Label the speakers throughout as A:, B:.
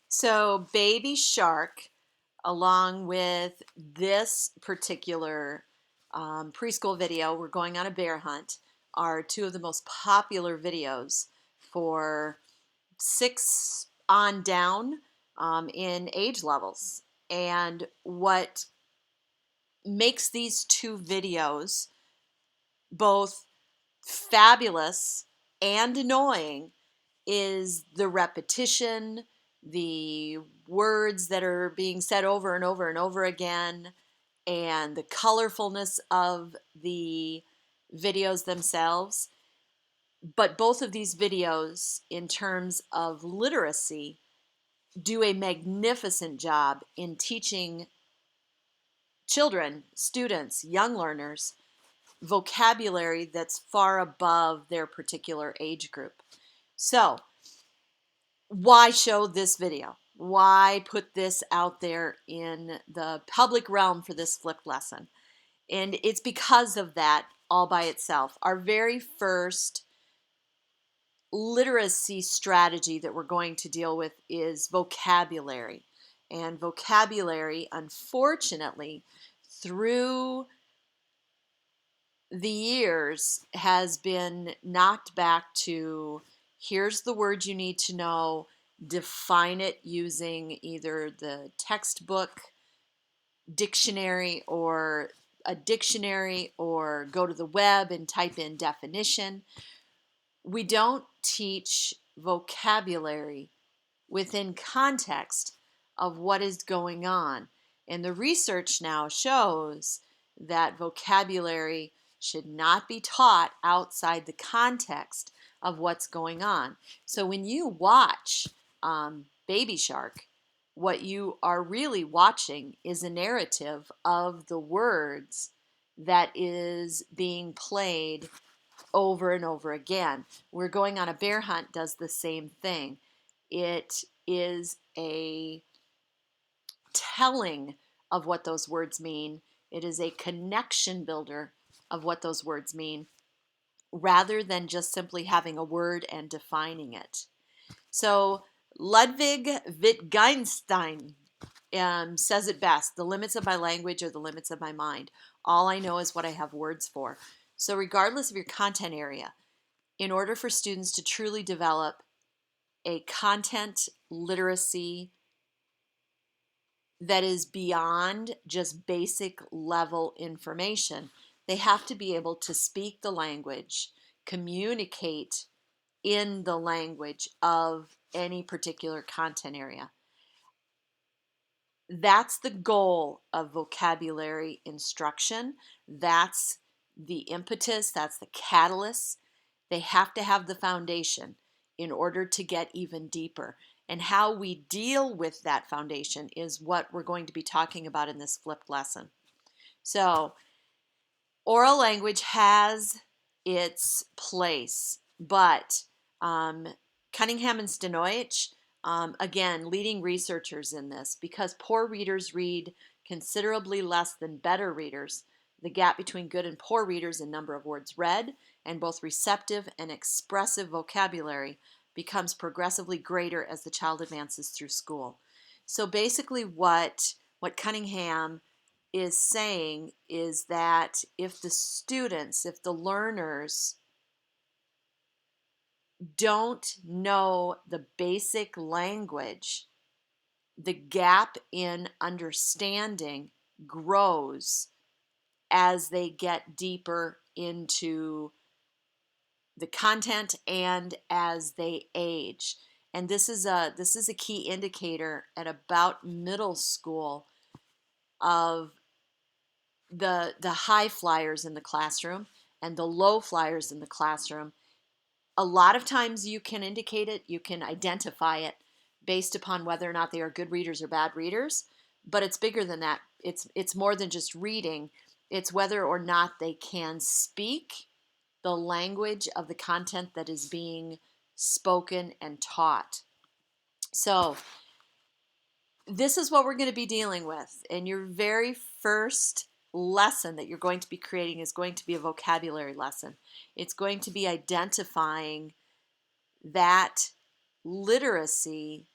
A: So Baby Shark, along with this particular preschool video, We're Going on a Bear Hunt, are two of the most popular videos for 6 on down in age levels. And what makes these two videos both fabulous and annoying is the repetition, the words that are being said over and over and over again, and the colorfulness of the videos themselves. But both of these videos, in terms of literacy, do a magnificent job in teaching children, students, young learners, vocabulary that's far above their particular age group. So, why show this video? Why put this out there in the public realm for this flipped lesson? And it's because of that all by itself. Our very first literacy strategy that we're going to deal with is vocabulary. And vocabulary, unfortunately, through the years has been knocked back to here's the word you need to know, define it using either the textbook dictionary or a dictionary, or go to the web and type in definition. We don't teach vocabulary within context of what is going on. And the research now shows that vocabulary should not be taught outside the context of what's going on. So when you watch Baby Shark, what you are really watching is a narrative of the words that is being played over and over again. We're Going on a Bear Hunt does the same thing. It is a telling of what those words mean. It is a connection builder of what those words mean, rather than just simply having a word and defining it. So Ludwig Wittgenstein says it best: the limits of my language are the limits of my mind. All I know is what I have words for. So regardless of your content area, in order for students to truly develop a content literacy that is beyond just basic level information, they have to be able to speak the language, communicate in the language of any particular content area. That's the goal of vocabulary instruction. That's the impetus, that's the catalyst. They have to have the foundation in order to get even deeper. And how we deal with that foundation is what we're going to be talking about in this flipped lesson. So, oral language has its place, but Cunningham and Stanoich, again, leading researchers in this, because poor readers read considerably less than better readers. The gap between good and poor readers in number of words read and both receptive and expressive vocabulary becomes progressively greater as the child advances through school. So basically what Cunningham is saying is that if the students, if the learners don't know the basic language, the gap in understanding grows as they get deeper into the content and as they age. And this is a key indicator at about middle school of the high flyers in the classroom and the low flyers in the classroom. A lot of times you can indicate it, you can identify it based upon whether or not they are good readers or bad readers, but it's bigger than that. It's more than just reading. It's whether or not they can speak the language of the content that is being spoken and taught. So this is what we're going to be dealing with. And your very first lesson that you're going to be creating is going to be a vocabulary lesson. It's going to be identifying that literacy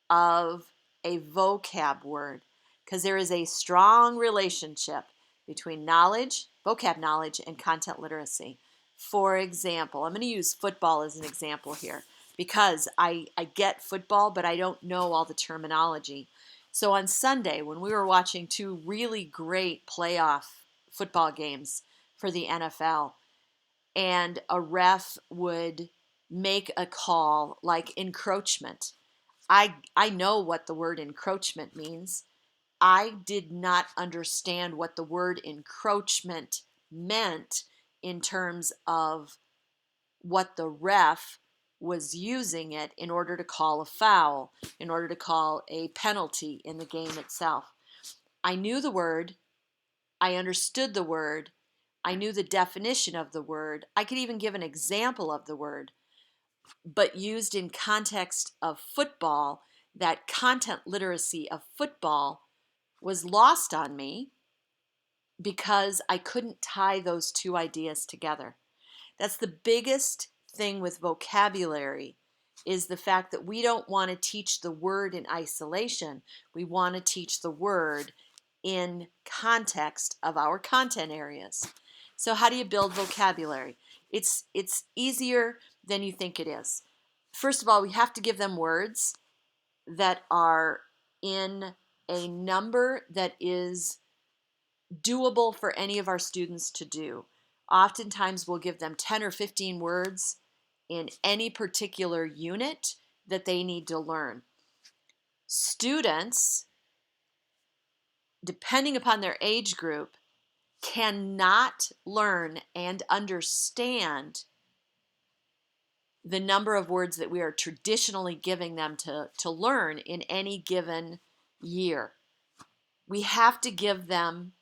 A: of a vocab word, because there is a strong relationship between knowledge, vocab knowledge, and content literacy. For example, I'm going to use football as an example here because I get football, but I don't know all the terminology. So on Sunday, when we were watching two really great playoff football games for the NFL, and a ref would make a call like encroachment, I know what the word encroachment means. I did not understand what the word encroachment meant in terms of what the ref was using it in order to call a foul, in order to call a penalty in the game itself. I knew the word, I understood the word, I knew the definition of the word, I could even give an example of the word, but used in context of football, that content literacy of football was lost on me because I couldn't tie those two ideas together. That's the biggest thing with vocabulary, is the fact that we don't want to teach the word in isolation. We want to teach the word in context of our content areas. So how do you build vocabulary? It's easier than you think it is. First of all, we have to give them words that are in a number that is doable for any of our students to do. Oftentimes we'll give them 10 or 15 words in any particular unit that they need to learn. Students, depending upon their age group, cannot learn and understand the number of words that we are traditionally giving them to learn in any given year. We have to give them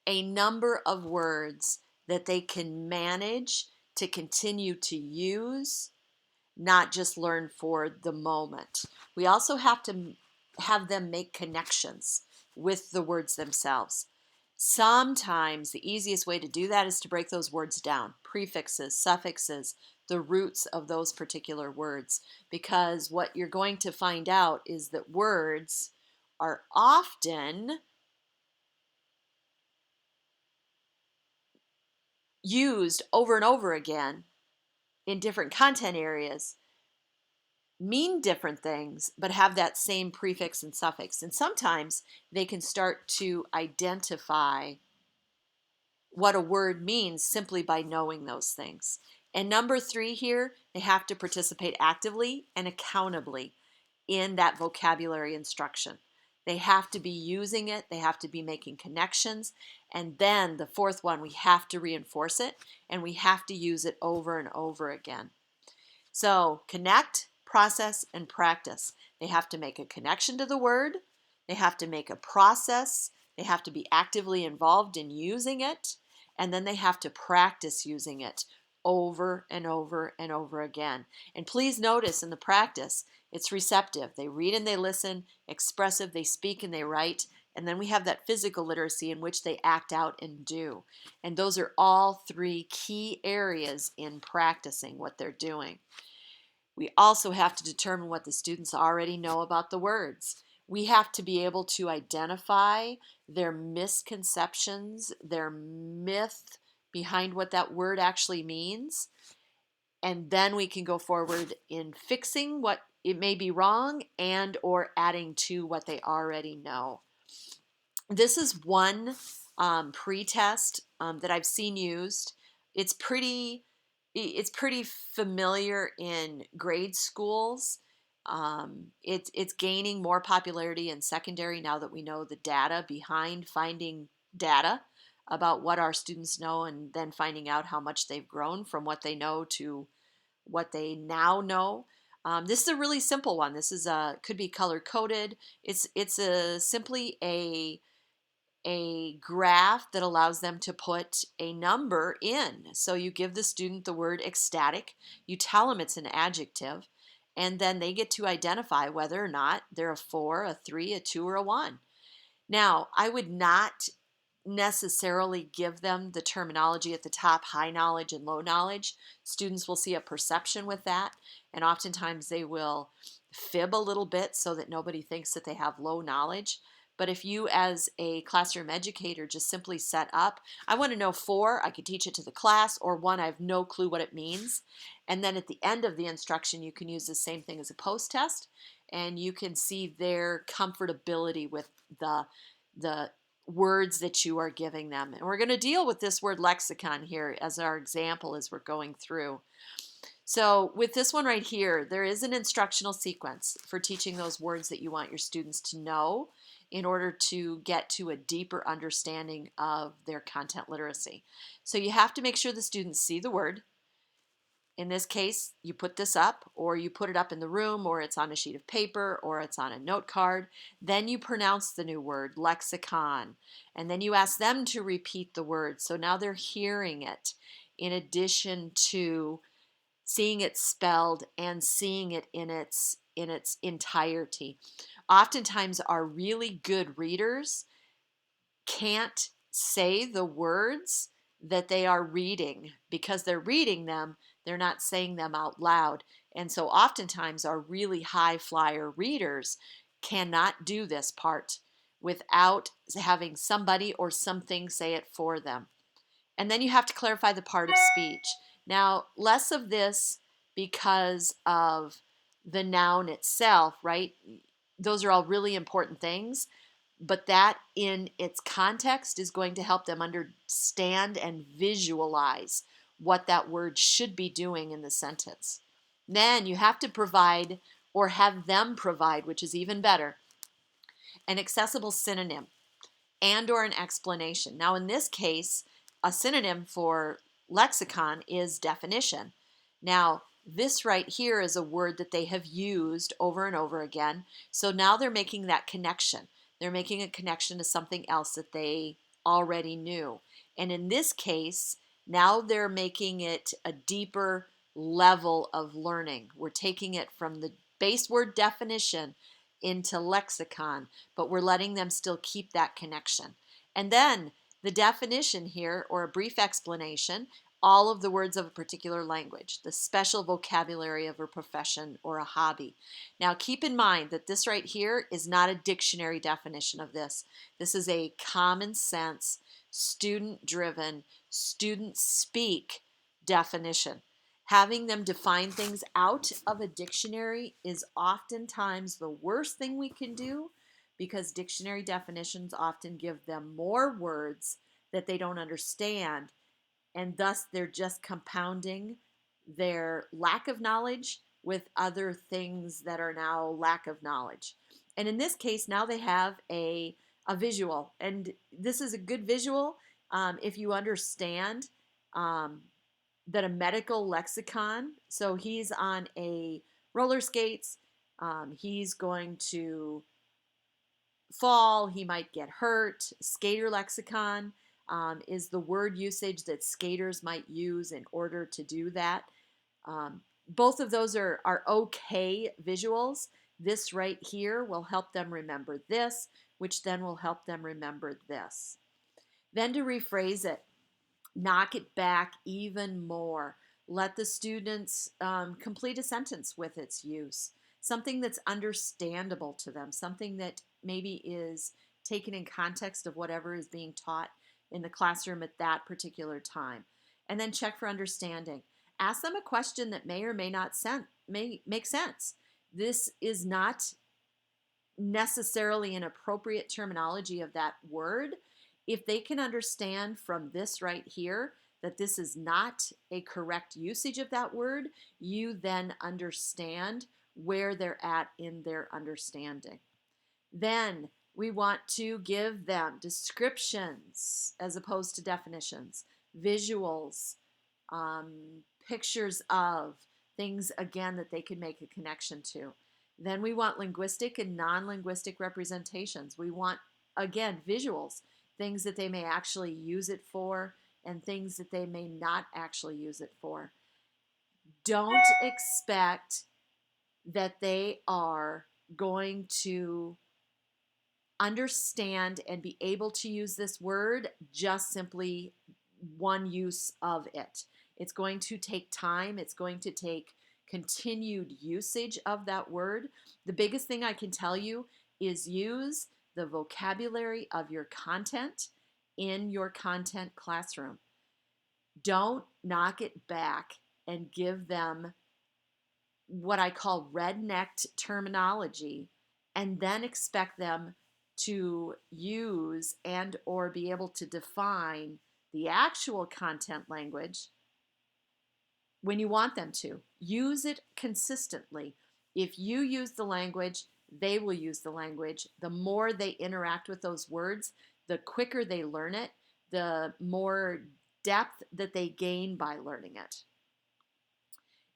A: a number of words that they can manage to continue to use, not just learn for the moment. We also have to have them make connections with the words themselves. Sometimes the easiest way to do that is to break those words down, prefixes, suffixes, the roots of those particular words, because what you're going to find out is that words are often used over and over again in different content areas, mean different things, but have that same prefix and suffix. And sometimes they can start to identify what a word means simply by knowing those things. And number 3 here, they have to participate actively and accountably in that vocabulary instruction. They have to be using it. They have to be making connections. And then the fourth one, we have to reinforce it and we have to use it over and over again. So connect, process, and practice. They have to make a connection to the word. They have to make a process. They have to be actively involved in using it. And then they have to practice using it over and over and over again. And please notice in the practice, it's receptive. They read and they listen, expressive, they speak and they write. And then we have that physical literacy in which they act out and do. And those are all three key areas in practicing what they're doing. We also have to determine what the students already know about the words. We have to be able to identify their misconceptions, their myth behind what that word actually means, and then we can go forward in fixing what it may be wrong and or adding to what they already know. This is one pre-test that I've seen used. It's pretty familiar in grade schools. It's gaining more popularity in secondary now that we know the data behind finding data about what our students know and then finding out how much they've grown from what they know to what they now know. This is a really simple one. This is could be color coded. It's simply a graph that allows them to put a number in. So you give the student the word ecstatic, you tell them it's an adjective, and then they get to identify whether or not they're a 4, a 3, a 2, or a 1. Now, I would not necessarily give them the terminology at the top, high knowledge and low knowledge. Students will see a perception with that, and oftentimes they will fib a little bit so that nobody thinks that they have low knowledge. But if you as a classroom educator just simply set up, I want to know 4, I could teach it to the class, or 1, I have no clue what it means. And then at the end of the instruction, you can use the same thing as a post test, and you can see their comfortability with the words that you are giving them. And we're going to deal with this word lexicon here as our example as we're going through. So with this one right here, there is an instructional sequence for teaching those words that you want your students to know in order to get to a deeper understanding of their content literacy. So you have to make sure the students see the word. In this case, you put this up, or you put it up in the room, or it's on a sheet of paper, or it's on a note card. Then you pronounce the new word, lexicon, and then you ask them to repeat the word. So now they're hearing it in addition to seeing it spelled and seeing it in its entirety. Oftentimes, our really good readers can't say the words that they are reading because they're reading them, they're not saying them out loud. And so oftentimes our really high flyer readers cannot do this part without having somebody or something say it for them. And then you have to clarify the part of speech. Now, less of this because of the noun itself, right? Those are all really important things, but that in its context is going to help them understand and visualize what that word should be doing in the sentence. Then you have to provide or have them provide, which is even better, an accessible synonym and or an explanation. Now in this case, a synonym for lexicon is definition. Now this right here is a word that they have used over and over again. So now they're making that connection. They're making a connection to something else that they already knew. And in this case, now they're making it a deeper level of learning. We're taking it from the base word definition into lexicon, but we're letting them still keep that connection. And then the definition here, or a brief explanation, all of the words of a particular language, the special vocabulary of a profession or a hobby. Now keep in mind that this right here is not a dictionary definition of this. This is a common sense, student-driven, student speak definition. Having them define things out of a dictionary is oftentimes the worst thing we can do because dictionary definitions often give them more words that they don't understand, and thus they're just compounding their lack of knowledge with other things that are now lack of knowledge. And in this case, now they have a visual. And this is a good visual if you understand um, that a medical lexicon, so he's on a roller skates, he's going to fall, he might get hurt. Skater lexicon is the word usage that skaters might use in order to do that. Both of those are okay visuals. This right here will help them remember this, which then will help them remember this. Then to rephrase it, knock it back even more. Let the students complete a sentence with its use, something that's understandable to them, something that maybe is taken in context of whatever is being taught in the classroom at that particular time. And then check for understanding. Ask them a question that may or may not make sense. This is not necessarily an appropriate terminology of that word. If they can understand from this right here that this is not a correct usage of that word, you then understand where they're at in their understanding. Then we want to give them descriptions as opposed to definitions, visuals, pictures of things, again, that they can make a connection to. Then we want linguistic and non-linguistic representations. We want, again, visuals, things that they may actually use it for and things that they may not actually use it for. Don't expect that they are going to understand and be able to use this word just simply one use of it. It's going to take time. It's going to take continued usage of that word. The biggest thing I can tell you is use the vocabulary of your content in your content classroom. Don't knock it back and give them what I call rednecked terminology and then expect them to use and or be able to define the actual content language when you want them to. Use it consistently. If you use the language, they will use the language. The more they interact with those words, the quicker they learn it, the more depth that they gain by learning it.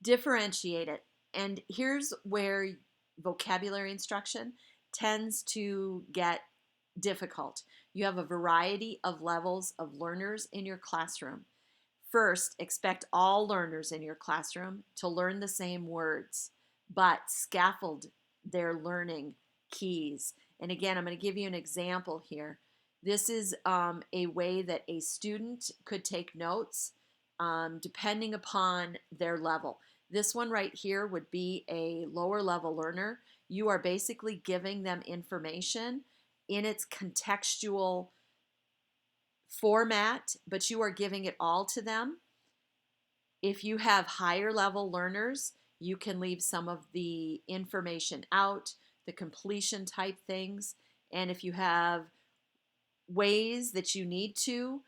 A: Differentiate it. And here's where vocabulary instruction tends to get difficult. You have a variety of levels of learners in your classroom. First, expect all learners in your classroom to learn the same words, but scaffold their learning keys. And again, I'm going to give you an example here. This is a way that a student could take notes depending upon their level. This one right here would be a lower level learner. You are basically giving them information in its contextual format, but you are giving it all to them. If you have higher level learners, you can leave some of the information out, the completion type things. And if you have ways that you need to,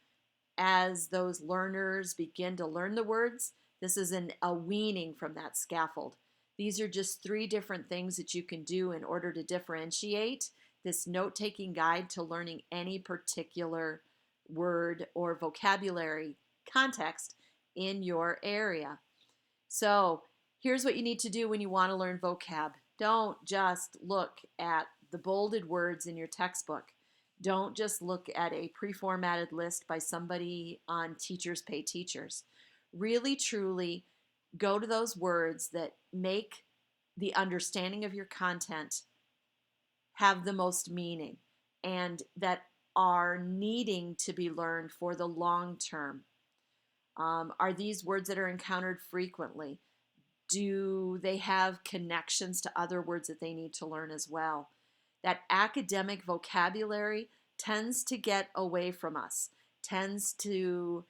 A: as those learners begin to learn the words, this is a weaning from that scaffold. These are just 3 different things that you can do in order to differentiate this note-taking guide to learning any particular word or vocabulary context in your area. So here's what you need to do when you want to learn vocab. Don't just look at the bolded words in your textbook. Don't just look at a pre-formatted list by somebody on Teachers Pay Teachers. Really, truly go to those words that make the understanding of your content have the most meaning and that are needing to be learned for the long term. Are these words that are encountered frequently? Do they have connections to other words that they need to learn as well? That academic vocabulary tends to get away from us, tends to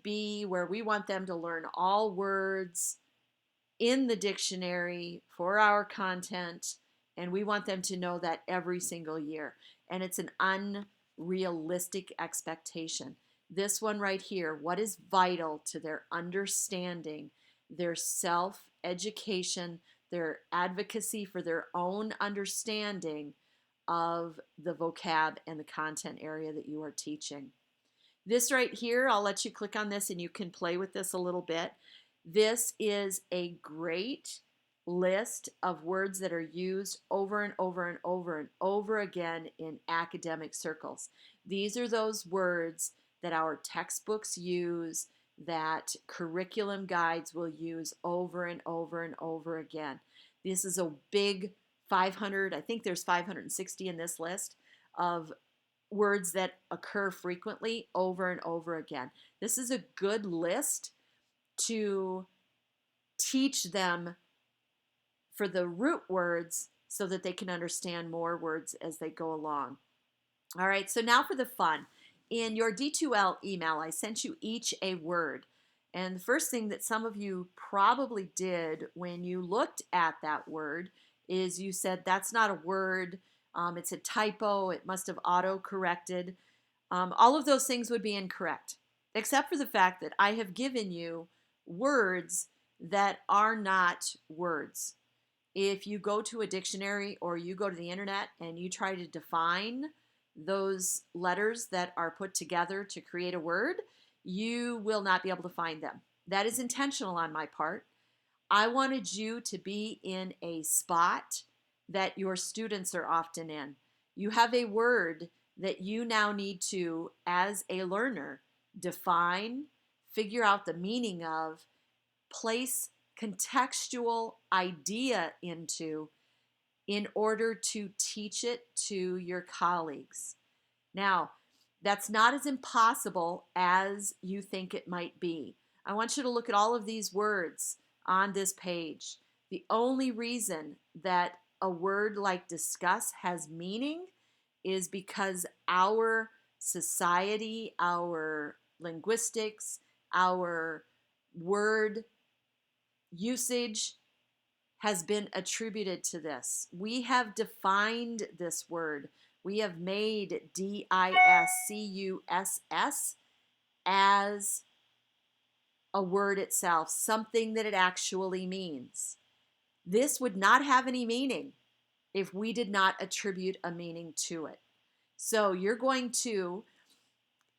A: be where we want them to learn all words in the dictionary for our content, and we want them to know that every single year. And it's an unrealistic expectation. This one right here, what is vital to their understanding, their self-education, their advocacy for their own understanding of the vocab and the content area that you are teaching. This right here, I'll let you click on this and you can play with this a little bit. This is a great list of words that are used over and over and over and over again in academic circles. These are those words that our textbooks use, that curriculum guides will use over and over and over again. This is a big 500, I think there's 560 in this list of words that occur frequently over and over again. This is a good list to teach them for the root words so that they can understand more words as they go along. All right, so now for the fun. In your D2L email, I sent you each a word. And the first thing that some of you probably did when you looked at that word is you said, that's not a word, it's a typo, it must have auto-corrected. All of those things would be incorrect, except for the fact that I have given you words that are not words. If you go to a dictionary or you go to the internet and you try to define those letters that are put together to create a word, you will not be able to find them. That is intentional on my part. I wanted you to be in a spot that your students are often in. You have a word that you now need to, as a learner, define, figure out the meaning of, place contextual idea into in order to teach it to your colleagues. Now, that's not as impossible as you think it might be. I want you to look at all of these words on this page. The only reason that a word like discuss has meaning is because our society, our linguistics, our word usage has been attributed to this. We have defined this word. We have made discuss as a word itself, something that it actually means. This would not have any meaning if we did not attribute a meaning to it. So you're going to,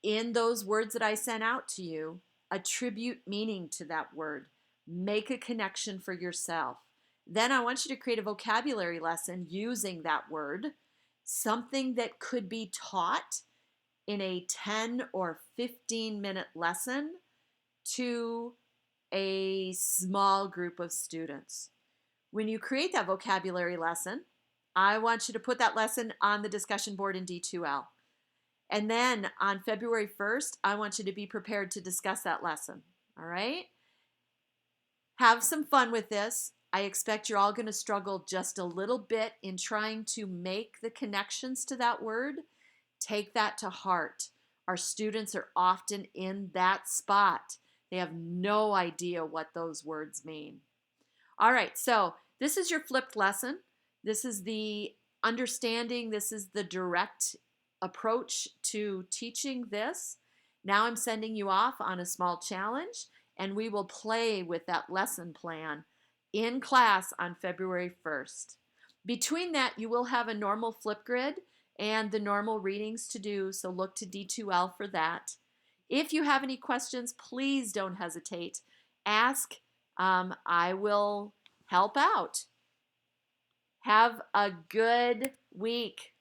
A: in those words that I sent out to you, attribute meaning to that word. Make a connection for yourself. Then I want you to create a vocabulary lesson using that word, something that could be taught in a 10 or 15-minute lesson to a small group of students. When you create that vocabulary lesson, I want you to put that lesson on the discussion board in D2L. And then on February 1st, I want you to be prepared to discuss that lesson. All right? Have some fun with this. I expect you're all going to struggle just a little bit in trying to make the connections to that word. Take that to heart. Our students are often in that spot. They have no idea what those words mean. All right, so this is your flipped lesson. This is the understanding. This is the direct approach to teaching this. Now I'm sending you off on a small challenge, and we will play with that lesson plan in class on February 1st. Between that, you will have a normal Flipgrid and the normal readings to do, so look to D2L for that. If you have any questions, please don't hesitate. Ask. I will help out. Have a good week.